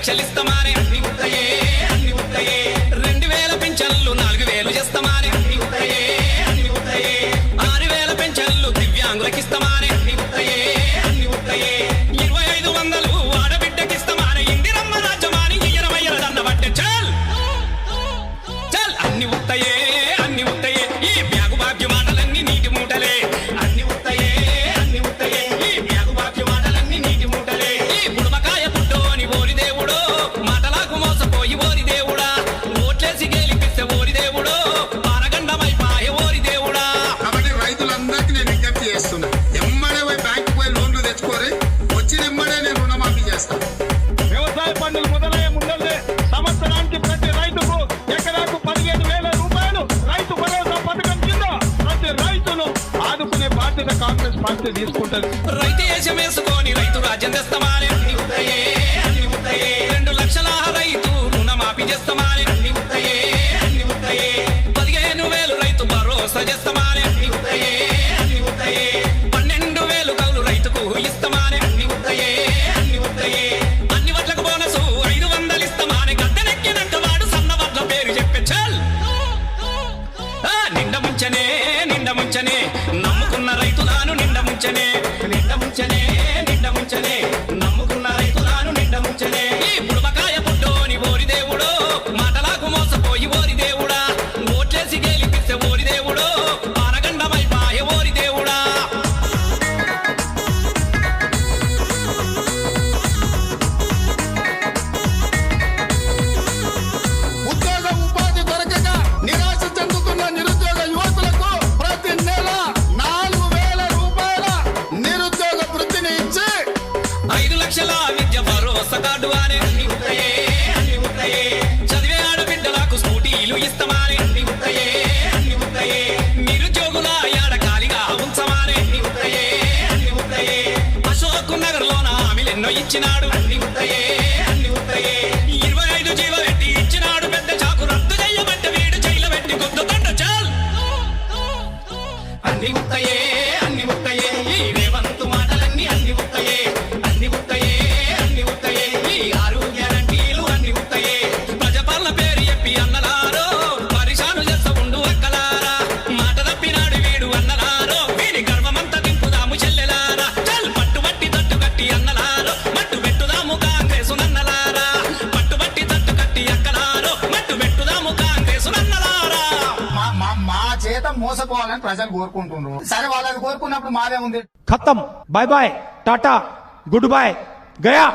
లక్షలు ఇస్తామానే అన్ని ఉత్తయే అన్ని ఉత్తయే 2000 పింఛన్లు 4000 చేస్తామానే అన్ని ఉత్తయే అన్ని ఉత్తయే 6000 పింఛన్లు దివ్యాంగులకు ఇస్తామానే అన్ని ఉత్తయే అన్ని ఉత్తయే 2500 ఆడబిడ్డకి ఇస్తామానే ఇందిరమ్మ రాజ్యమాని 20 దండ పట్టే చల్ చల్ అన్ని ఉత్తయే అన్ని ఉత్తయే ఈ బ్యాగు బాగ్య మాటలన్నీ నీటి మూటలే అన్ని ఉత్తయే అన్ని ఉత్తయే ఈ బ్యాగు బాగ్య మాటలన్నీ నీటి మూటలే ఈ బుడమకాయ పుట్టోని ఓరి దేవుడో మాటలకు మోసపోయి ఓరి దేవుడా ఓట్లేసి గెలిపిస్తే ఓరి దేవుడో పారగండమైపాయే ఓరి దేవుడా. కాబట్టి రైతులందరికీ నేను విజ్ఞప్తి చేస్తున్నా, ఎమ్మడే పోయి బ్యాంకు పోయి లోన్లు తెచ్చుకోరి, వచ్చిన ఎమ్మడే నేను రుణమాఫీ చేస్తాను. వ్యవసాయ పనులు మొదలయ్యే ముందల్లే సంవత్సరానికి ప్రతి రైతుకు ఎకరాకు 15,000 రూపాయలు రైతు భరోసా పథకం కింద ప్రతి రైతును ఆదుకునే బాధ్యత కాంగ్రెస్ పార్టీ తీసుకుంటది. రైతు వేషం వేసుకొని రైతు రాజ్యం తెస్తామానే అన్ని ఉత్తయే అన్ని ఉత్తయే 2 లక్షల రైతు రుణమాఫీ చేస్తామానే అన్ని ఉత్తయే అన్ని ఉత్తయే 15,000 రైతు భరోసా చేస్తామానే అన్ని ఉత్తయే అన్ని ఉత్తయే 12,000 కౌలు రైతుకు ఇస్తామానే అన్ని ఉత్తయే అన్ని ఉత్తయే అన్ని వడ్లకు బోనసు 500 ఇస్తామానే గద్దెనెక్కినంత వాడు సన్న వడ్ల పేరు చెప్పే చల్ నిండ ముంచనే నమ్ముకున్న రైతులను నిండ ముంచనే నిండ ముంచనే నమ్ముకున్న రైతులను నిండ ముంచనే ఈ బుడమకాయ పుట్టోని ఓరి దేవుడో మాటలకు మోసపోయి ఓరి దేవుడా ఓట్లేసి గెలిపిస్తే ఓరి దేవుడో పారగండమైపాయే ఓరి దేవుడా. ఉద్యోగ ఉపాధి దొరకక నిరాశ చెందుతున్న నిరుద్యోగ యువకులకు ప్రతి నెల 4,000 రూపాయల నిరుద్యోగ వృత్తిని ఇచ్చి 5 లక్షల విద్య భరోసా కార్డు అనే అన్ని ఉత్తయే అన్ని ఉత్తయే చదివే ఆడబిడ్డలకు స్కూటీలు ఇస్తామానే అన్ని ఉత్తయే అన్ని ఉత్తయే నిరుద్యోగుల యాడ ఖాళీగా ఉంచమానే అన్ని ఉత్తయే అన్ని ఉత్తయే అశోక్ నగర్ లోన హామీలెన్నో ఇచ్చినాడు అన్ని ఉత్తయే అన్ని ఉత్తయే 25 జీవ పెట్టి ఇచ్చినాడు పెద్ద చాకు రద్దు చెయ్యబట్ట వీడు జైలు పెట్టి గుద్దుతండ చాల్ అన్ని ఉత్తయే అన్ని ఉత్తయే ఈ రేవంతు మాటలన్నీ అన్ని ఉత్తయే అన్ని ఉత్తయే అన్ని ఉత్తయే ఈ 6 గ్యారంటీలు అన్ని ఉత్తయే ప్రజపాలన పేరు చెప్పి అన్నలారో పరిశాను చేస్తా ఉండు అక్కలారా మాట తప్పినాడు వీడు అన్నలారో వీడి గర్వమంతా దింపుదాము చెల్లెలారా చల్ పట్టుబట్టి తట్టు కట్టి అన్నలారో మట్టు పెట్టుదాము కాంగ్రెసు నన్నలారా పట్టుబట్టి తట్టు కట్టి అక్కలారో మట్టు పెట్టుదాము కాంగ్రెసు నన్నలారా. మా చేత మోసపోవాలని ప్రజలు కోరుకుంటున్నారు. సరే వాళ్ళని కోరుకున్నప్పుడు మాదే ఉంది. ఖతం, bye bye, tata, good boy, Gaya.